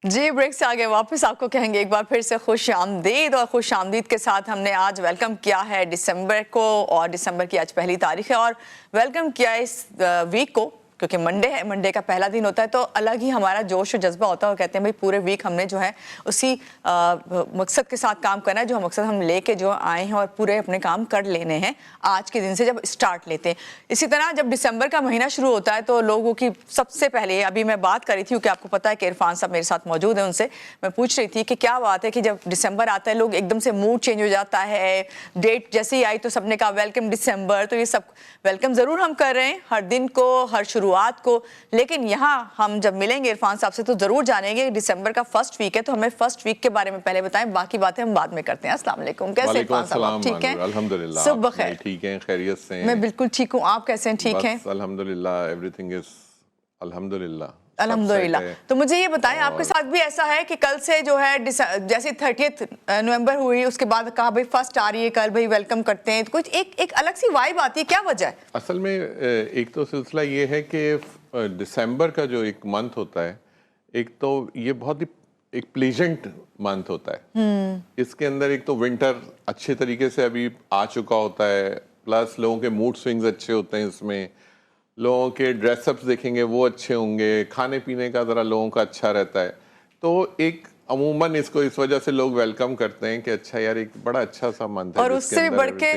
جی break سے آگے واپس آپ کو کہیں گے ایک بار پھر سے خوش آمدید، اور خوش آمدید کے ساتھ ہم نے آج ویلکم کیا ہے ڈسمبر کو، اور ڈسمبر کی آج پہلی تاریخ ہے، اور ویلکم کیا ہے اس ویک کو کیونکہ منڈے ہے، منڈے کا پہلا دن ہوتا ہے تو الگ ہی ہمارا جوش و جذبہ ہوتا ہے، اور کہتے ہیں بھائی پورے ویک ہم نے جو ہے اسی مقصد کے ساتھ کام کرنا ہے جو مقصد ہم لے کے جو آئے ہیں، اور پورے اپنے کام کر لینے ہیں آج کے دن سے جب اسٹارٹ لیتے ہیں۔ اسی طرح جب ڈسمبر کا مہینہ شروع ہوتا ہے تو لوگوں کی سب سے پہلے، ابھی میں بات کر رہی تھی کہ آپ کو پتا ہے کہ عرفان صاحب میرے ساتھ موجود ہیں، ان سے میں پوچھ رہی تھی کہ کیا بات ہے کہ جب ڈسمبر آتا ہے لوگ ایک دم سے موڈ چینج ہو جاتا ہے، ڈیٹ جیسے ہی آئی تو سب نے کہا ویلکم ڈسمبر، تو یہ سب ویلکم ضرور ہم کر رہے ہیں ہر دن کو، ہر شروعات کو، لیکن یہاں ہم جب ملیں گے عرفان صاحب سے تو ضرور جانیں گے ڈسمبر کا فرسٹ ویک ہے تو ہمیں فرسٹ ویک کے بارے میں پہلے بتائیں، باقی باتیں ہم بعد میں کرتے ہیں۔ السلام علیکم، کیسے عرفان صاحب؟ آپ ٹھیک ہیں؟ الحمدللہ، صبح بخیر۔ ٹھیک ہیں، خیریت سے ہیں؟ میں بالکل ٹھیک ہوں، آپ کیسے ہیں؟ ٹھیک ہیں؟ الحمدللہ، ایوری تھنگ از الحمدللہ الحمدللہ۔ تو مجھے یہ بتائیں آپ کے ساتھ بھی ایسا ہے کہ کل سے جو ہے جیسے 30 نومبر ہوئی اس کے بعد کہا بھائی فرسٹ آ رہی ہے کل، بھائی ویلکم کرتے ہیں، کچھ ایک الگ سی وائب آتی ہے، کیا وجہ ہے؟ اصل میں ایک تو سلسلہ یہ ہے کہ دسمبر کا جو ایک منتھ ہوتا ہے، ایک تو یہ بہت ہی ایک پلیجنٹ منتھ ہوتا ہے، اس کے اندر ایک تو ونٹر اچھے طریقے سے ابھی آ چکا ہوتا ہے، پلس لوگوں کے موڈ سوئنگز اچھے ہوتے ہیں، اس میں لوگوں کے ڈریس اپس دیکھیں گے وہ اچھے ہوں گے، کھانے پینے کا ذرا لوگوں کا اچھا رہتا ہے، تو ایک عموماً اس کو اس وجہ سے لوگ ویلکم کرتے ہیں کہ اچھا یار ایک بڑا اچھا سا منتھ ہے، اور اس سے بڑھ کے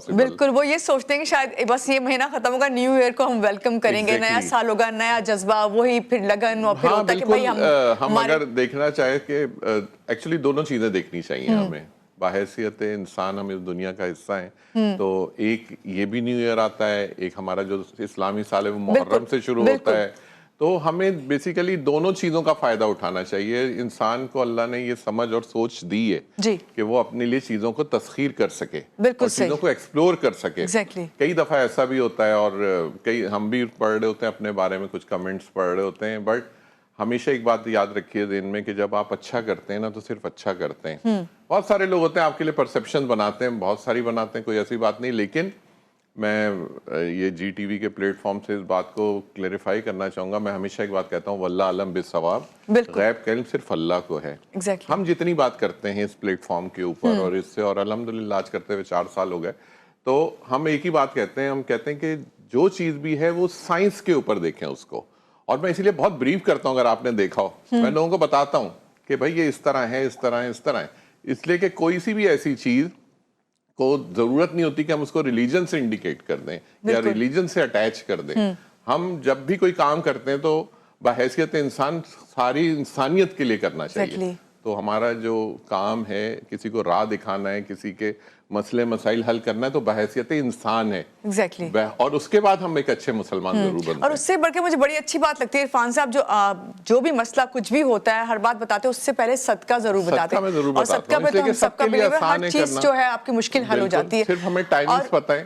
بالکل وہ یہ سوچتے ہیں کہ شاید بس یہ مہینہ ختم ہوگا، نیو ایئر کو ہم ویلکم کریں گے، نیا سال ہوگا، نیا جذبہ، وہی پھر لگن، اور پھر ہوتا ہے کہ بھائی ہم اگر دیکھنا چاہیں کہ ایکچولی دونوں چیزیں دیکھنی چاہیے ہمیں، باحیثیت انسان ہم اس دنیا کا حصہ ہیں، تو ایک یہ بھی نیو ایئر آتا ہے، ایک ہمارا جو اسلامی سال ہے وہ محرم سے شروع ہوتا ہے، تو ہمیں بیسیکلی دونوں چیزوں کا فائدہ اٹھانا چاہیے۔ انسان کو اللہ نے یہ سمجھ اور سوچ دی ہے کہ وہ اپنے لیے چیزوں کو تسخیر کر سکے اور چیزوں کو ایکسپلور کر سکے۔ کئی دفعہ ایسا بھی ہوتا ہے، اور کئی ہم بھی پڑھ رہے ہوتے ہیں اپنے بارے میں، کچھ کمنٹس پڑھ رہے ہوتے ہیں، بٹ ہمیشہ ایک بات یاد رکھیے ذہن میں کہ جب آپ اچھا کرتے ہیں نا تو صرف اچھا کرتے ہیں۔ بہت سارے لوگ ہوتے ہیں آپ کے لیے پرسیپشن بناتے ہیں، بہت ساری بناتے ہیں، کوئی ایسی بات نہیں، لیکن میں یہ جی ٹی وی کے پلیٹ فارم سے اس بات کو کلیریفائی کرنا چاہوں گا، میں ہمیشہ ایک بات کہتا ہوں، واللہ علم بالصواب، غیب کا علم صرف اللہ کو ہے۔ ہم جتنی بات کرتے ہیں اس پلیٹ فارم کے اوپر اور اس سے، اور الحمدللہ آج کرتے ہوئے 4 سال ہو گئے، تو ہم ایک ہی بات کہتے ہیں، ہم کہتے ہیں کہ جو چیز بھی ہے وہ سائنس کے اوپر دیکھیں اس کو، اور میں اسی لیے بہت بریف کرتا ہوں، اگر آپ نے دیکھا ہو میں لوگوں کو بتاتا ہوں کہ بھائی یہ اس طرح ہے، اس طرح ہے، اس طرح ہے، اس لیے کہ کوئی سی بھی ایسی چیز کو ضرورت نہیں ہوتی کہ ہم اس کو ریلیجن سے انڈیکیٹ کر دیں یا ریلیجن سے اٹیچ کر دیں۔ ہم جب بھی کوئی کام کرتے ہیں تو بحیثیت انسان ساری انسانیت کے لیے کرنا چاہیے، تو ہمارا جو کام ہے کسی کو راہ دکھانا ہے، کسی کے مسئلے مسائل حل کرنا ہے، تو بحیثیت انسان ہے، اور اس کے بعد ہم ایک اچھے مسلمان ضرور بنتے ہیں۔ اور اس سے بڑھ کے مجھے بڑی اچھی بات لگتی ہے عرفان صاحب، جو بھی مسئلہ کچھ بھی ہوتا ہے ہر بات بتاتے ہیں، اس سے پہلے صدقہ ضرور بتاتے ہیں، اور صدقہ پہ تو ہم سب کا بلیور، ہر چیز جو ہے آپ کی مشکل حل ہو جاتی ہے۔ صرف ہمیں ٹائمنگز پتہ ہے،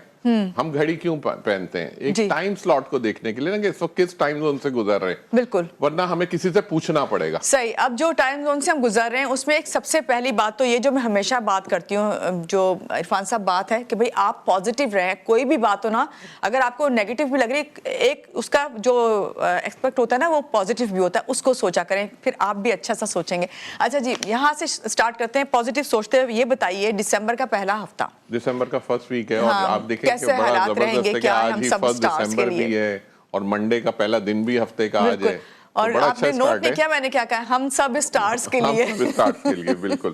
ہم گھڑی کیوں پہنتے ہیں؟ ایک ٹائم سلاٹ کو دیکھنے کے لیے نا کہ اس وقت کس ٹائم زون سے گزر رہے ہیں، بالکل، ورنہ ہمیں کسی سے پوچھنا پڑے گا۔ صحیح، اب جو ٹائم زون سے ہم گزر رہے ہیں اس میں ایک سب سے پہلی بات تو یہ جو میں ہمیشہ بات کرتی ہوں، جو عرفان صاحب بات ہے کہ بھئی آپ پازیٹیو رہیں، کوئی بھی بات ہو نا، اگر آپ کو نیگیٹو بھی لگ رہی ہے، ایک اس کا جو ایکسپیکٹ ہوتا ہے نا وہ پازیٹیو بھی ہوتا ہے، اس کو سوچا کریں، پھر آپ بھی اچھا سا سوچیں گے۔ اچھا جی، یہاں سے سٹارٹ کرتے ہیں پازیٹیو سوچتے ہوئے، یہ بتائیے ڈسمبر کا پہلا ہفتہ، دسمبر کا فرسٹ ویک ہے، اور آپ دیکھیں کہ بڑا زبردست ہے کہ آج ہی فرسٹ دسمبر بھی ہے، اور منڈے کا پہلا دن بھی ہفتے کا آج ہے، اور آپ نے نوٹ نہیں کیا میں نے کیا کہا، ہم سب اسٹارز کے لیے، ہم سب اسٹارز کے لیے، بالکل۔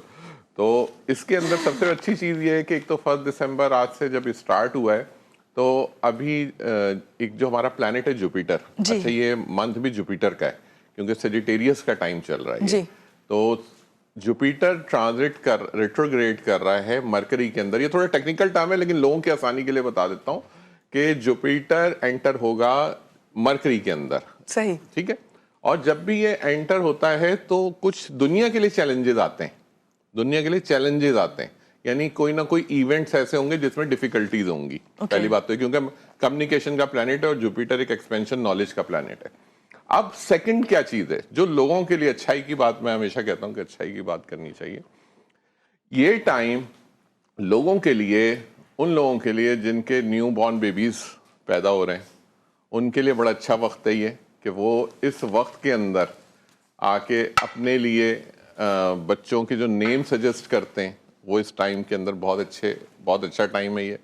تو اس کے اندر سب سے اچھی چیز یہ ہے کہ ایک تو فرسٹ دسمبر آج سے جب اسٹارٹ ہوا ہے تو ابھی ایک جو ہمارا پلانٹ ہے جوپیٹر، اچھا یہ منتھ بھی جوپیٹر کا ہے کیونکہ سیجیٹیریس کا ٹائم چل رہا ہے، تو جوپیٹر ٹرانزٹ ریٹروگریڈ کر رہا ہے مرکری کے اندر۔ یہ تھوڑا ٹیکنیکل ٹائم ہے لیکن لوگوں کی آسانی کے لیے بتا دیتا ہوں کہ جوپیٹر انٹر ہوگا مرکری کے اندر، صحیح، ٹھیک ہے، اور جب بھی یہ انٹر ہوتا ہے تو کچھ دنیا کے لیے چیلنجز آتے ہیں، دنیا کے لیے چیلنجز آتے ہیں، یعنی کوئی نہ کوئی ایونٹس ایسے ہوں گے جس میں ڈیفیکلٹیز ہوں گی، پہلی بات تو کیونکہ کمیونیکیشن کا پلانٹ ہے اور جوپیٹر ایک ایکسپینشن نالج کا پلانٹ ہے۔ اب سیکنڈ کیا چیز ہے جو لوگوں کے لیے اچھائی کی بات، میں ہمیشہ کہتا ہوں کہ اچھائی کی بات کرنی چاہیے، یہ ٹائم لوگوں کے لیے، ان لوگوں کے لیے جن کے نیو بورن بیبیز پیدا ہو رہے ہیں، ان کے لیے بڑا اچھا وقت ہے یہ کہ وہ اس وقت کے اندر آ کے اپنے لیے بچوں کے جو نیم سجیسٹ کرتے ہیں وہ اس ٹائم کے اندر بہت اچھا ٹائم ہے یہ.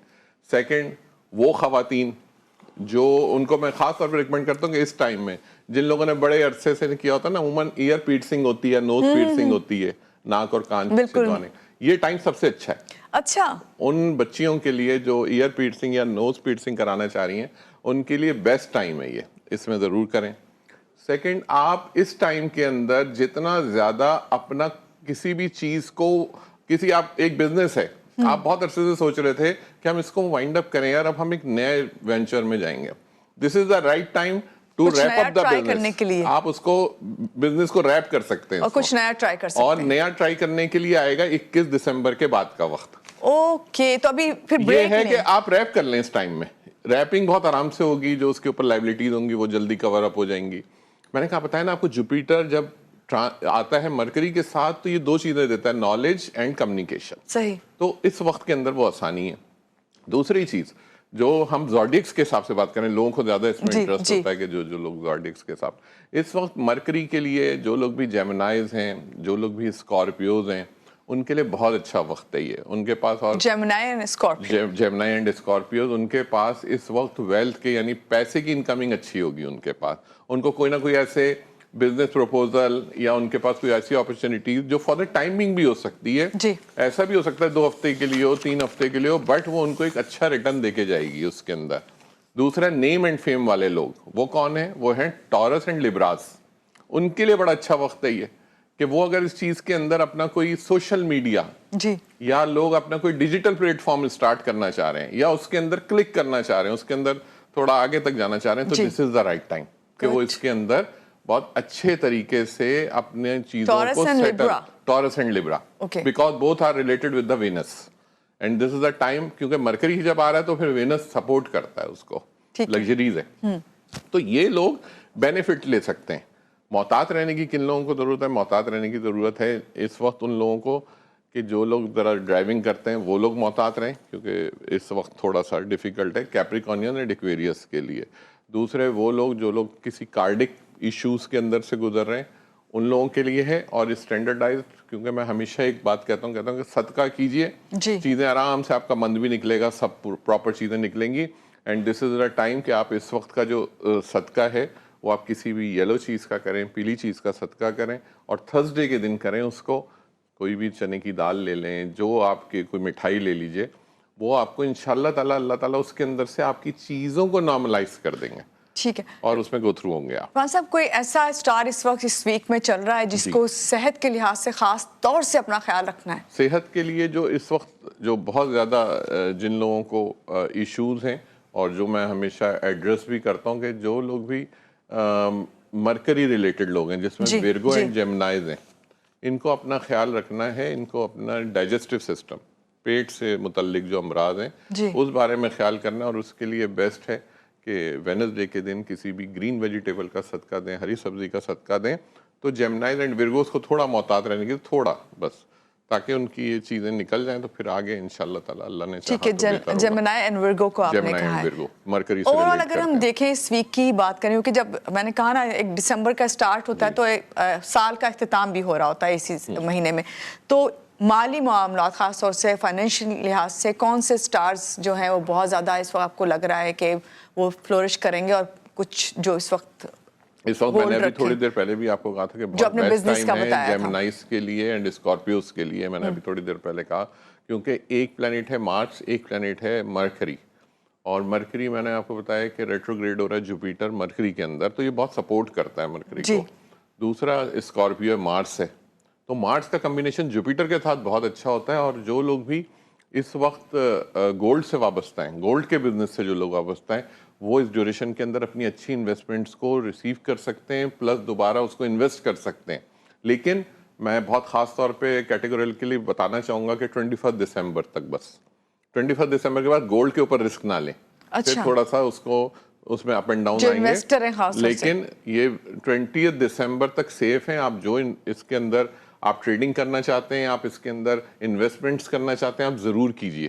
سیکنڈ, وہ خواتین جو ان کو میں خاص طور پہ ریکمینڈ کرتا ہوں کہ اس ٹائم میں جن لوگوں نے بڑے عرصے سے کیا ہوتا ہے نا, عموماً ایئر پیرسنگ ہوتی ہے, نوز پیرسنگ ہوتی ہے, ناک اور کان چھدوانے, یہ ٹائم سب سے اچھا ہے. اچھا, ان بچیوں کے لیے جو ایئر پیرسنگ یا نوز پیرسنگ کرانا چاہ رہی ہیں ان کے لیے بیسٹ ٹائم ہے یہ, اس میں ضرور کریں. سیکنڈ, آپ اس ٹائم کے اندر جتنا زیادہ اپنا کسی بھی چیز کو, آپ ایک بزنس ہے, آپ بہت عرصے سے سوچ رہے تھے کہ ہم اس کو وائنڈ اپ کریں یار, اب ہم ایک نئے وینچر میں جائیں گے, this is the right time to wrap up the business. آپ اس کو بزنس کو ریپ کر سکتے ہیں اور کچھ نیا ٹرائی کر سکتے ہیں, اور نیا ٹرائی کرنے کے لیے آئے گا 21 دسمبر کے بعد کا وقت. اوکے, تو ابھی پھر بریک یہ ہے کہ آپ ریپ کر لیں اس ٹائم میں. ریپنگ بہت آرام سے ہوگی, جو اس کے اوپر لائبلٹیز ہوں گی وہ جلدی کور اپ ہو جائیں گی. میں نے کہا بتایا نا آپ کو, جوپیٹر جب آتا ہے مرکری کے ساتھ تو یہ دو چیزیں دیتا ہے, نالج اینڈ کمیونیکیشن. صحیح. تو اس وقت کے اندر وہ آسانی ہے. دوسری چیز جو ہم زوڈیکس کے حساب سے بات کریں, لوگوں کو زیادہ اس میں انٹرسٹ ہوتا ہے کہ جو لوگ زوڈیکس کے حساب, اس وقت مرکری کے لیے جو لوگ بھی جیمنائز ہیں, جو لوگ بھی اسکارپیوز ہیں, ان کے لیے بہت اچھا وقت ہے یہ. ان کے پاس, اور جیمنائی اینڈ اسکارپیوز, ان کے پاس اس وقت ویلتھ کے یعنی پیسے کی انکمنگ اچھی ہوگی ان کے پاس. ان کو کوئی نہ کوئی ایسے بزنس پروپوزل یا ان کے پاس کوئی ایسی اپرچونیٹیز جو فار دا ٹائمنگ بھی ہو سکتی ہے, ایسا بھی ہو سکتا ہے 2 ہفتے کے لیے ہو, 3 ہفتے کے لیے ہو, بٹ وہ ان کو ایک اچھا ریٹرن دے کے جائے گی اس کے اندر. دوسرا, نیم اینڈ فیم والے لوگ, وہ کون ہیں؟ وہ ہیں ٹورس اینڈ لیبراس. ان کے لیے بڑا اچھا وقت ہے یہ کہ وہ اگر اس چیز کے اندر اپنا کوئی سوشل میڈیا یا لوگ اپنا کوئی ڈیجیٹل پلیٹ فارم اسٹارٹ کرنا چاہ رہے ہیں یا اس کے اندر کلک کرنا چاہ رہے ہیں, اس کے اندر تھوڑا آگے تک جانا چاہ رہے ہیں, تو دس از دا رائٹ ٹائم کہ وہ اس کے اندر بہت اچھے طریقے سے اپنے چیزوں کو settle. Taurus and Libra, because both are related with the Venus, and this is the time کیونکہ مرکری جب آ رہا ہے تو پھر وینس سپورٹ کرتا ہے اس کو, لگژریز ہے. تو یہ لوگ بینیفٹ لے سکتے ہیں. محتاط رہنے کی کن لوگوں کو ضرورت ہے؟ محتاط رہنے کی ضرورت ہے اس وقت ان لوگوں کو کہ جو لوگ ذرا ڈرائیونگ کرتے ہیں وہ لوگ محتاط رہیں, کیونکہ اس وقت تھوڑا سا ڈیفیکلٹ ہے کیپریکونین اینڈ ایکویریس کے لیے. دوسرے وہ لوگ جو لوگ کسی کارڈک ایشوز کے اندر سے گزر رہے ہیں ان لوگوں کے لیے ہے. اور اسٹینڈرڈائز, کیونکہ میں ہمیشہ ایک بات کہتا ہوں کہ صدقہ کیجئے, چیزیں آرام سے, آپ کا من بھی نکلے گا, سب پراپر چیزیں نکلیں گی. And this is the time کہ آپ اس وقت کا جو صدقہ ہے وہ آپ کسی بھی یلو چیز کا کریں, پیلی چیز کا صدقہ کریں, اور تھرسڈے کے دن کریں اس کو. کوئی بھی چنے کی دال لے لیں, جو آپ کی کوئی مٹھائی لے لیجئے, وہ آپ کو انشاءاللہ تعالیٰ اللہ تعالیٰ اس کے اندر سے آپ کی چیزوں کو نارملائز کر دیں گے. ٹھیک ہے, اور اس میں گو تھرو ہوں گے آپ. وہاں صاحب کوئی ایسا اسٹار اس وقت اس ویک میں چل رہا ہے جس کو صحت کے لحاظ سے خاص طور سے اپنا خیال رکھنا ہے؟ صحت کے لیے جو اس وقت جو بہت زیادہ جن لوگوں کو ایشوز ہیں, اور جو میں ہمیشہ ایڈریس بھی کرتا ہوں کہ جو لوگ بھی مرکری ریلیٹڈ لوگ ہیں, جس میں ویرگو اینڈ جیمنائز ہیں, ان کو اپنا خیال رکھنا ہے. ان کو اپنا ڈائجسٹو سسٹم, پیٹ سے متعلق جو امراض ہیں اس بارے میں خیال کرنا ہے. اور اس کے لیے بیسٹ ہے کہ وینسڈے کے دن کسی بھی گرین ویجیٹیبل کا صدقہ دیں, ہری سبزی کا صدقہ دیں. تو جیمنائز اینڈ ویرگوز کو تھوڑا محتاط رہنے کی, تھوڑا بس, تاکہ ان کی یہ چیزیں نکل جائیں تو پھر آگے انشاءاللہ تعالی اللہ نے چاہا تو بہتر ہوگا. جیمنائی اینڈ ویرگو کو آپ نے کہا ہے. مرکری سے اوورآل اگر ہم دیکھیں اس ویک کی بات کریں, کیونکہ جب میں نے کہا نا 1 دسمبر کا سٹارٹ ہوتا ہے تو سال کا اختتام بھی ہو رہا ہوتا ہے اسی مہینے میں, تو مالی معاملات خاص طور سے فائنینشیل لحاظ سے کون سے سٹارز جو ہیں وہ بہت زیادہ اس وقت آپ کو لگ رہا ہے کہ وہ فلورش کریں گے, اور کچھ جو اس وقت میں نے ابھی تھوڑی دیر پہلے بھی آپ کو کہا تھا کہ بہت بیسٹ ٹائم ہے جیمنائز کے لیے اینڈ اسکارپیوز کے لیے. میں نے ابھی تھوڑی دیر پہلے کہا کیونکہ ایک پلانٹ ہے مارس, ایک پلانٹ ہے مرکری, اور مرکری میں نے آپ کو بتایا کہ ریٹروگریڈ ہو رہا ہے جوپیٹر مرکری کے اندر, تو یہ بہت سپورٹ کرتا ہے مرکری کو. دوسرا اسکارپیو مارس ہے, تو مارس کا کمبینیشن جوپیٹر کے ساتھ بہت اچھا ہوتا ہے. اور جو لوگ بھی اس وقت گولڈ سے وابستہ ہیں, گولڈ کے بزنس سے جو لوگ وابستہ ہیں, وہ اس ڈیوریشن کے اندر اپنی اچھی انویسٹمنٹس کو ریسیو کر سکتے ہیں, پلس دوبارہ اس کو انویسٹ کر سکتے ہیں. لیکن میں بہت خاص طور پہ کیٹیگوریل کے لیے بتانا چاہوں گا کہ 21 دسمبر تک, بس 21 دسمبر کے بعد گولڈ کے اوپر رسک نہ لیں. پھر تھوڑا سا اس میں اپ اینڈ ڈاؤن آئیں گے, لیکن یہ 20 دسمبر تک سیف ہیں. آپ جو اس کے اندر آپ ٹریڈنگ کرنا چاہتے ہیں, آپ اس کے اندر انویسٹمنٹس کرنا چاہتے ہیں, آپ ضرور کیجئے.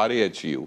RAHU,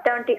20।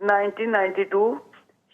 1992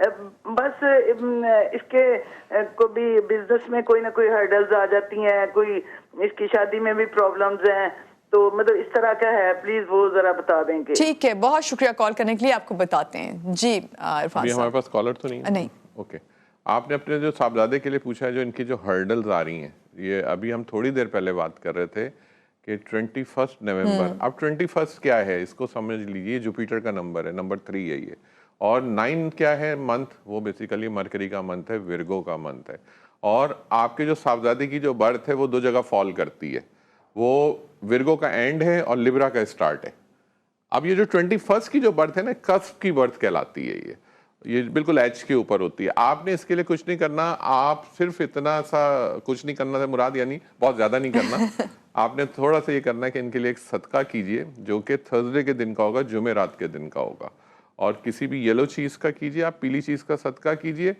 بس اس کے کو بھی بزنس میں کوئی نہ کوئی ہرڈلز آ جاتی ہیں, کوئی اس کی شادی میں بھی پرابلمز ہیں, تو مطلب اس طرح کا ہے, پلیز وہ ذرا بتا دیں گے. ٹھیک ہے, بہت شکریہ کال کرنے کے لیے, آپ کو بتاتے ہیں. جی عرفان ہمارے پاس کالر تو نہیں ہے؟ نہیں. اوکے, آپ نے اپنے جو صاحبزادے کے لیے پوچھا ہے, جو ان کی جو ہرڈلز آ رہی ہیں, یہ ابھی ہم تھوڑی دیر پہلے بات کر رہے تھے کہ 21 نومبر, اب 21 کیا ہے اس کو سمجھ لیجیے, جوپیٹر کا نمبر ہے, نمبر 3 ہے یہ, اور 9 کیا ہے منتھ, وہ بیسیکلی مرکری کا منتھ ہے, ورگو کا منتھ ہے, اور آپ کے جو صاحبزادے کی جو برتھ ہے وہ 2 جگہ فال کرتی ہے, وہ ورگو کا اینڈ ہے اور لبرا کا اسٹارٹ ہے. اب یہ جو 21 کی جو برتھ ہے نا, کسپ کی برتھ کہلاتی ہے, یہ بالکل ایج کے اوپر ہوتی ہے. آپ نے اس کے لیے کچھ نہیں کرنا, آپ صرف اتنا سا کچھ نہیں کرنا ہے مراد, یعنی بہت زیادہ نہیں کرنا. آپ نے تھوڑا سا یہ کرنا ہے کہ ان کے لیے ایک صدقہ کیجئے, جو کہ تھرسڈے کے دن کا ہوگا, جمعرات کے دن کا ہوگا, اور کسی بھی یلو چیز کا کیجئے, آپ پیلی چیز کا صدقہ کیجئے,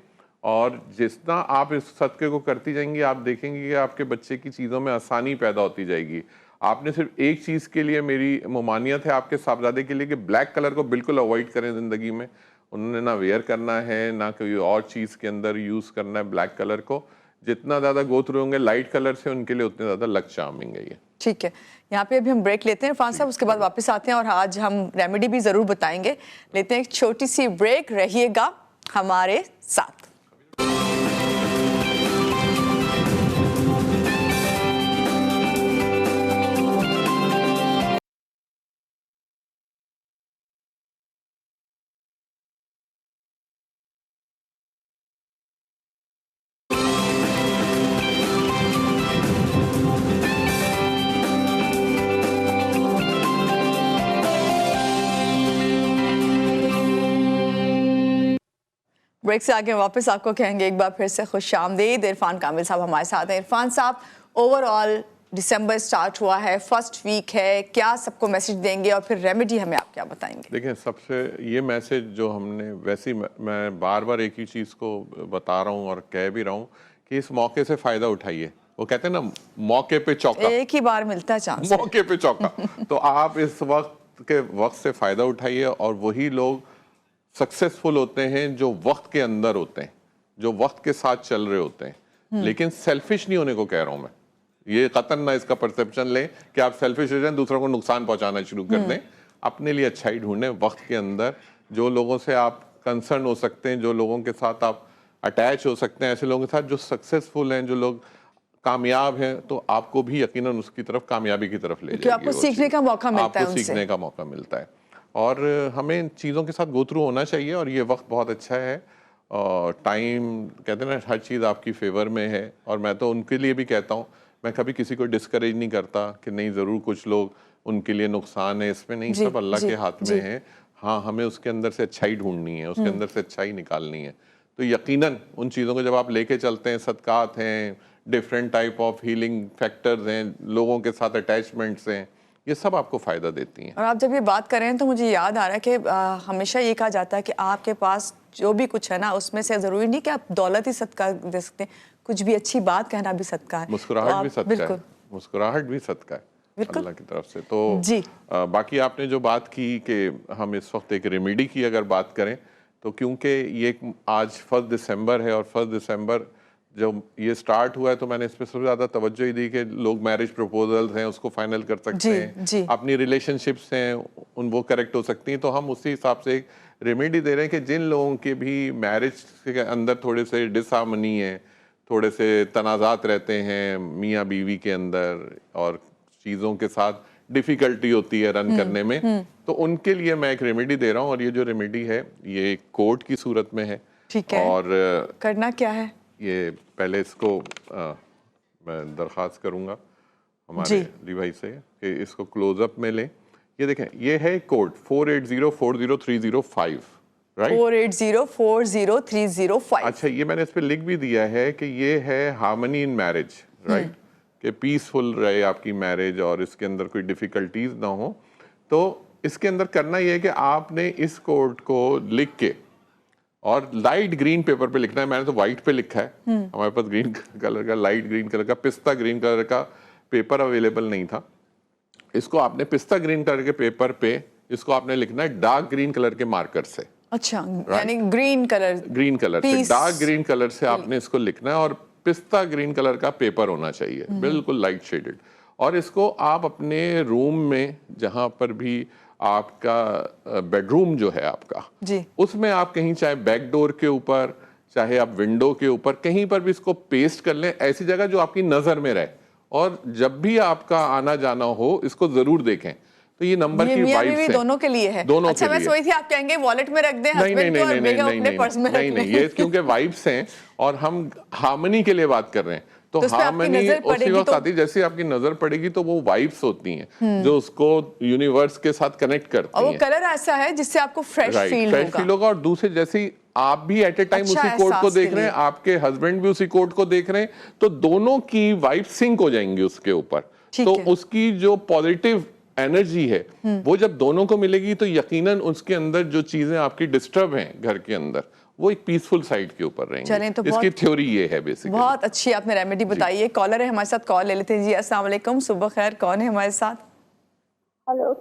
اور جتنا آپ اس صدقے کو کرتی جائیں گی, آپ دیکھیں گے کہ آپ کے بچے کی چیزوں میں آسانی پیدا ہوتی جائے گی. آپ نے صرف ایک چیز کے لیے میری ممانعت ہے آپ کے صاحبزادے کے لیے, کہ بلیک کلر کو بالکل اوائڈ کریں زندگی میں. انہوں نے نہ ویئر کرنا ہے, نہ کوئی اور چیز کے اندر یوز کرنا ہے بلیک کلر کو. جتنا زیادہ گو تھرو ہوں گے لائٹ کلر سے, ان کے لیے اتنے زیادہ لک چارمنگ ہے یہ. ٹھیک ہے, یہاں پہ ابھی ہم بریک لیتے ہیں عرفان صاحب, اس کے بعد واپس آتے ہیں, اور آج ہم ریمیڈی بھی ضرور بتائیں گے. لیتے ہیں ایک چھوٹی سی بریک, رہیے گا ہمارے ساتھ. بریک سے آگے واپس آپ کو کہیں گے ایک بار پھر سے خوش آمدید. عرفان کامل صاحب ہمارے ساتھ ہیں. عرفان صاحب, اوور آل دسمبر سٹارٹ ہوا ہے, فرسٹ ویک ہے, کیا سب کو میسج دیں گے, اور پھر ریمیڈی ہمیں آپ کیا بتائیں گے؟ دیکھیں, سب سے یہ میسج جو ہم نے, ویسے میں بار بار ایک ہی چیز کو بتا رہا ہوں اور کہہ بھی رہا ہوں کہ اس موقع سے فائدہ اٹھائیے. وہ کہتے ہیں نا, موقع پہ چوکا, ایک ہی بار ملتا ہے چانس, موقع پہ چوکا. تو آپ اس وقت سے فائدہ اٹھائیے, اور وہی لوگ سکسیسفل ہوتے ہیں جو وقت کے اندر ہوتے ہیں, جو وقت کے ساتھ چل رہے ہوتے ہیں. لیکن سیلفش نہیں ہونے کو کہہ رہا ہوں میں, یہ قطعاً نہ اس کا پرسپشن لیں کہ آپ سیلفش ہو جائیں, دوسروں کو نقصان پہنچانا شروع کر دیں. اپنے لیے اچھائی ڈھونڈیں وقت کے اندر, جو لوگوں سے آپ کنسرن ہو سکتے ہیں, جو لوگوں کے ساتھ آپ اٹیچ ہو سکتے ہیں, ایسے لوگوں کے ساتھ جو سکسیسفل ہیں, جو لوگ کامیاب ہیں, تو آپ کو بھی یقیناً اس کی طرف, کامیابی کی طرف لے جائے گی. آپ کو سیکھنے کا موقع ملتا ہے, آپ کو سیکھنے کا موقع ملتا ہے, اور ہمیں ان چیزوں کے ساتھ گو تھرو ہونا چاہیے. اور یہ وقت بہت اچھا ہے, اور ٹائم کہتے ہیں نا, ہر چیز آپ کی فیور میں ہے. اور میں تو ان کے لیے بھی کہتا ہوں, میں کبھی کسی کو ڈسکریج نہیں کرتا کہ نہیں ضرور کچھ لوگ ان کے لیے نقصان ہے, اس میں نہیں, سب اللہ کے ہاتھ میں ہے. ہاں, ہمیں اس کے اندر سے اچھائی ڈھونڈنی ہے, اس کے اندر سے اچھائی نکالنی ہے. تو یقیناً ان چیزوں کو جب آپ لے کے چلتے ہیں, صدقات ہیں, different type of healing factors ہیں, لوگوں کے ساتھ اٹیچمنٹس ہیں, یہ سب آپ کو فائدہ دیتی ہیں. اور آپ جب یہ بات کر رہے ہیں تو مجھے یاد آ رہا ہے کہ ہمیشہ یہ کہا جاتا ہے کہ آپ کے پاس جو بھی کچھ ہے نا, اس میں سے ضروری نہیں کہ آپ دولت ہی صدقہ دے سکتے ہیں, کچھ بھی اچھی بات کہنا بھی صدقہ ہے, مسکراہٹ بھی صدقہ ہے, مسکراہٹ بھی صدقہ ہے اللہ کی طرف سے. تو باقی آپ نے جو بات کی کہ ہم اس وقت ایک ریمیڈی کی اگر بات کریں, تو کیونکہ یہ آج 1 دسمبر ہے, اور 1 دسمبر جب یہ سٹارٹ ہوا ہے, تو میں نے اس پہ سب سے زیادہ توجہ ہی دی کہ لوگ میرج پروپوزلز ہیں اس کو فائنل کر سکتے ہیں, اپنی ریلیشن شپس ہیں وہ کریکٹ ہو سکتی ہیں. تو ہم اسی حساب سے ایک ریمیڈی دے رہے ہیں کہ جن لوگوں کے بھی میرج کے اندر تھوڑے سے ڈس ہارمنی ہے, تھوڑے سے تنازعات رہتے ہیں میاں بیوی کے اندر, اور چیزوں کے ساتھ ڈیفیکلٹی ہوتی ہے رن کرنے میں, تو ان کے لیے میں ایک ریمیڈی دے رہا ہوں. اور یہ جو ریمیڈی ہے یہ ایک کوڈ کی صورت میں ہے. ٹھیک ہے, اور کرنا کیا ہے, یہ پہلے اس کو میں درخواست کروں گا ہمارے علی بھائی سے کہ اس کو کلوز اپ میں لیں. یہ دیکھیں, یہ ہے کوڈ 48040305, رائٹ, 48040305. اچھا, یہ میں نے اس پہ لکھ بھی دیا ہے کہ یہ ہے ہارمنی ان میرج, رائٹ, کہ پیسفل رہے آپ کی میرج اور اس کے اندر کوئی ڈیفیکلٹیز نہ ہو. تو اس کے اندر کرنا یہ ہے کہ آپ نے اس کوڈ کو لکھ کے اور لائٹ گرین پیپر پہ لکھنا ہے. میں نے تو وائٹ پہ لکھا ہے, ہمارے پاس گرین کلر کا, لائٹ گرین کلر کا, پستہ گرین کلر کا پیپر اویلیبل نہیں تھا. اس کو آپ نے پستہ گرین کلر کے پیپر پہ اس کو آپ نے لکھنا ہے ڈارک گرین کلر کے مارکر سے, اچھا یعنی گرین کلر سے ڈارک گرین کلر سے آپ نے اس کو لکھنا ہے اور پستہ گرین کلر کا پیپر ہونا چاہیے بالکل لائٹ شیڈڈ. اور اس کو آپ اپنے روم میں جہاں پر بھی آپ کا بیڈ روم جو ہے آپ کا جی اس میں آپ کہیں چاہے بیک ڈور کے اوپر چاہے آپ ونڈو کے اوپر کہیں پر بھی اس کو پیسٹ کر لیں ایسی جگہ جو آپ کی نظر میں رہے اور جب بھی آپ کا آنا جانا ہو اس کو ضرور دیکھیں. تو یہ نمبر کی وائبس ہیں دونوں کے لیے ہے. دونوں اچھا میں سوچی تھی آپ کہیں گے والیٹ میں رکھ دیں ہسبینڈ کو اور بیگم اپنے پرس میں رکھ لیں. یہ کیونکہ وائبس ہیں اور ہم ہارمنی کے لیے بات کر رہے ہیں تو ہارمنی اسی وقت آتی جیسے آپ کی نظر پڑے گی تو وہ وائبس ہوتی ہیں جو اس کو یونیورس کے ساتھ کنیکٹ کرتی ہیں. اور وہ کلر ایسا ہے جس سے آپ کو فریش فیل ہوگا اور دوسرے جیسے آپ بھی ایٹ اے ٹائم اسی کوڈ کو دیکھ رہے ہیں آپ کے ہسبینڈ بھی اسی کوڈ کو دیکھ رہے ہیں تو دونوں کی وائب سنک ہو جائیں گی اس کے اوپر. تو اس کی جو پازیٹیو انرجی ہے وہ جب دونوں کو ملے گی تو یقیناً اس کے اندر جو چیزیں آپ کی ڈسٹرب ہیں گھر کے اندر وہ ایک پیسفل سائٹ کے اوپر رہیں گی. اس کی تھیوری یہ ہے بیسیکلی. بہت اچھی آپ نے ریمیڈی بتائی ہے. کالر ہے ہمارے ساتھ, کال لے لیتے ہیں. جی السلام علیکم, صبح خیر. کون ہے ہمارے ساتھ؟ ہلو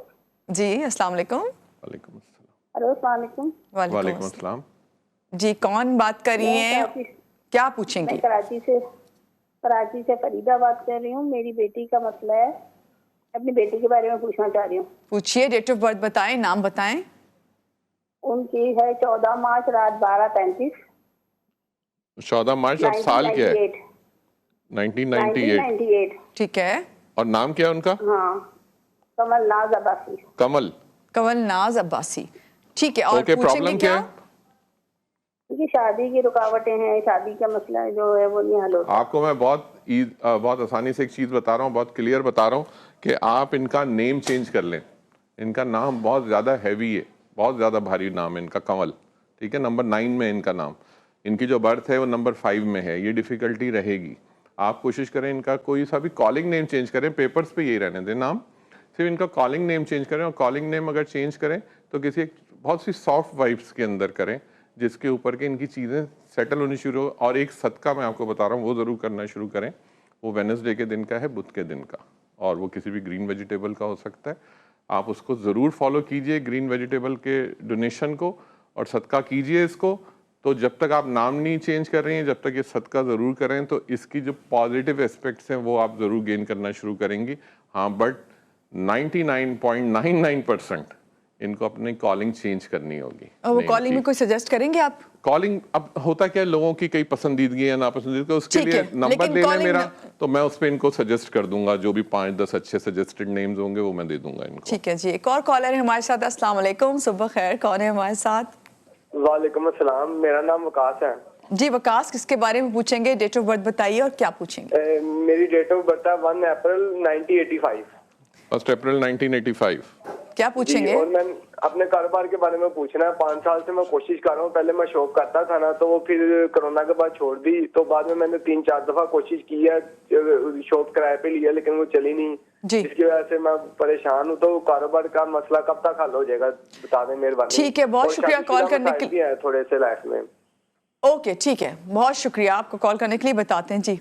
جی السلام علیکم. وعلیکم السلام. ہلو السلام علیکم. وعلیکم السلام. جی کون بات کر رہی ہیں, کیا پوچھیں گی؟ کراچی سے فریدہ بات کر رہی ہوں. میری بیٹی کا مسئلہ ہے, اپنی بیٹی کے بارے میں پوچھنا چاہ رہی ہوں. پوچھیے. ڈیٹ آف برتھ بتائیں, نام بتائیں. ان کی ہے 14 مارچ رات 12:35. 14 مارچ اور سال کیا ہے؟ 1998. ٹھیک ہے. اور نام کیا ہے ان کا؟ ہاں کمل ناز عباسی. کمل ناز عباسی. ٹھیک ہے. اور پوچھیں گے کیا؟ شادی کی رکاوٹیں ہیں, شادی کا مسئلہ جو ہے وہ نہیں حل ہوتا. آپ کو میں بہت آسانی سے ایک چیز بتا رہا ہوں, بہت کلیئر بتا رہا ہوں کہ آپ ان کا نیم چینج کر لیں. ان کا نام بہت زیادہ ہیوی ہے, بہت زیادہ بھاری نام ہے ان کا, کمل. ٹھیک ہے, نمبر 9 میں ان کا نام. ان کی جو برتھ ہے وہ نمبر 5 میں ہے. یہ ڈیفیکلٹی رہے گی. آپ کوشش کریں ان کا کوئی سا بھی کالنگ نیم چینج کریں, پیپرز پہ یہی رہنے دیں نام, صرف ان کا کالنگ نیم چینج کریں. اور کالنگ نیم اگر چینج کریں تو کسی ایک بہت سی سافٹ وائبس کے اندر کریں جس کے اوپر کہ ان کی چیزیں سیٹل ہونی شروع ہو. اور ایک صدقہ میں آپ کو بتا رہا ہوں وہ ضرور کرنا شروع کریں. وہ وینسڈے کے دن کا ہے, بدھ کے دن کا, اور وہ کسی بھی گرین ویجیٹیبل کا ہو سکتا ہے. آپ اس کو ضرور فالو کیجئے گرین ویجیٹیبل کے ڈونیشن کو, اور صدقہ کیجئے اس کو. تو جب تک آپ نام نہیں چینج کر رہے ہیں, جب تک یہ صدقہ ضرور کریں تو اس کی جو پازیٹیو اسپیکٹس ہیں وہ آپ ضرور گین کرنا شروع کریں گی. ہاں بٹ 99.99% ان کو اپنی کالنگ چینج کرنی ہوگی. اور وہ کالنگ میں کوئی سجیسٹ کریں گے آپ؟ کالنگ اب ہوتا کیا, لوگوں کی کئی پسندیدگی ہے ناپسندیدگی, اس کے لیے نمبر لے لیں میرا تو میں اس پہ ان کو سجیسٹ کر دوں گا. جو بھی 5-10 اچھے سجیسٹڈ نیمز ہوں گے وہ میں دے دوں گا ان کو. ٹھیک ہے جی. ایک اور کالر ہے ہمارے ساتھ. السلام علیکم, صبح خیر. کون ہے ہمارے ساتھ؟ وعلیکم السلام, میرا نام وقاص ہے. جی وقاص, کس کے بارے میں پوچھیں گے؟ ڈیٹ آف برتھ بتائیے اور کیا پوچھیں گے؟ میری ڈیٹ آف برتھ ہے 1 اپریل 1985. 1 اپریل 1985. کیا پوچھیں گے؟ اور میں اپنے کاروبار کے بارے میں پوچھنا ہے. 5 سال سے میں کوشش کر رہا ہوں. پہلے میں شاپ کرتا تھا نا, تو وہ پھر کرونا کے بعد چھوڑ دی. تو بعد میں نے 3-4 دفعہ کوشش کی ہے, شاپ کرائے پہ لیا, لیکن وہ چلی نہیں. جی اس کی وجہ سے میں پریشان ہوں. تو کاروبار کا مسئلہ کب تک حل ہو جائے گا, بتا دیں مہربانی. ٹھیک ہے, بہت شکریہ کال کرنے کے لیے. تھوڑے سے لائف میں. اوکے ٹھیک ہے, بہت شکریہ آپ کو کال کرنے کے لیے. بتاتے ہیں جی.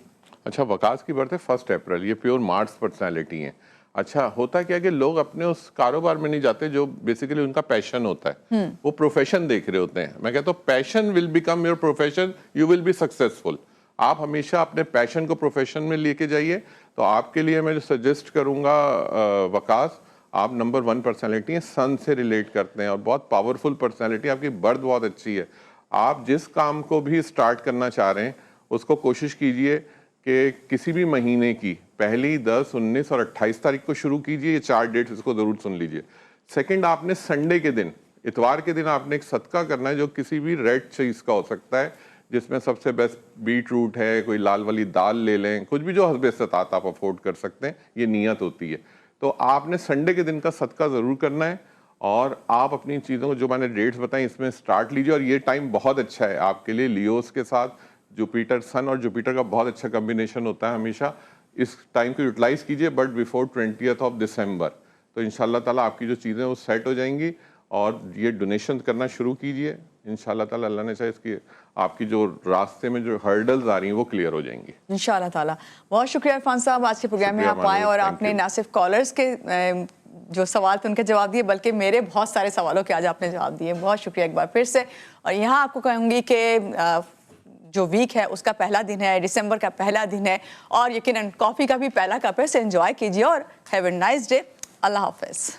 اچھا, وقاص کی برتھ ہے 1 اپریل. یہ پیور مارس پرسنالٹی ہیں. اچھا, ہوتا کیا کہ لوگ اپنے اس کاروبار میں نہیں جاتے جو بیسیکلی ان کا پیشن ہوتا ہے, وہ پروفیشن دیکھ رہے ہوتے ہیں. میں کہتا ہوں passion will become your profession, you will be successful. آپ ہمیشہ اپنے پیشن کو پروفیشن میں لے کے جائیے. تو آپ کے لیے میں جو سجیسٹ کروں گا وقاص, آپ نمبر 1 پرسنالٹی ہیں, سن سے ریلیٹ کرتے ہیں اور بہت پاورفل پرسنالٹی. آپ کی برتھ بہت اچھی ہے. آپ جس کام کو بھی اسٹارٹ کرنا چاہ رہے ہیں اس کو کوشش کیجئے کہ کسی بھی مہینے کی 1, 10, 19 اور 28 تاریخ کو شروع کیجئے. یہ 4 ڈیٹس اس کو ضرور سن لیجئے. سیکنڈ, آپ نے سنڈے کے دن, اتوار کے دن آپ نے ایک صدقہ کرنا ہے جو کسی بھی ریڈ چیز کا ہو سکتا ہے, جس میں سب سے بیسٹ بیٹ روٹ ہے, کوئی لال والی دال لے لیں, کچھ بھی جو حسب استطاعت آپ افورڈ کر سکتے ہیں. یہ نیت ہوتی ہے. تو آپ نے سنڈے کے دن کا صدقہ ضرور کرنا ہے. اور آپ اپنی چیزوں کو جو میں نے ڈیٹس بتائیں اس میں سٹارٹ لیجئے. اور یہ ٹائم بہت اچھا ہے آپ کے لیے. لیوز کے ساتھ جوپیٹر, سن اور جوپیٹر کا بہت اچھا کمبینیشن ہوتا ہے ہمیشہ. اس ٹائم کو یوٹیلائز کیجئے, بٹ بیفور 20th دسمبر. تو انشاءاللہ تعالیٰ آپ کی جو چیزیں وہ سیٹ ہو جائیں گی. اور یہ ڈونیشن کرنا شروع کیجئے. انشاءاللہ تعالیٰ اللہ نے چاہے اس کی آپ کی جو راستے میں جو ہرڈلز آ رہی ہیں وہ کلیئر ہو جائیں گی انشاءاللہ تعالیٰ. بہت شکریہ عرفان صاحب, آج کے پروگرام میں آپ آئے اور آپ نے نہ صرف کالرز کے جو سوال تھے ان کے جواب دیے بلکہ میرے بہت سارے سوالوں کے آج آپ نے جواب دیے. بہت شکریہ ایک بار پھر سے. اور یہاں آپ کو کہوں گی کہ جو ویک ہے اس کا پہلا دن ہے, دسمبر کا پہلا دن ہے, اور یقیناً کافی کا بھی پہلا کپ ہے, سے انجوائے کیجیے اور ہیو اے نائس ڈے. اللہ حافظ.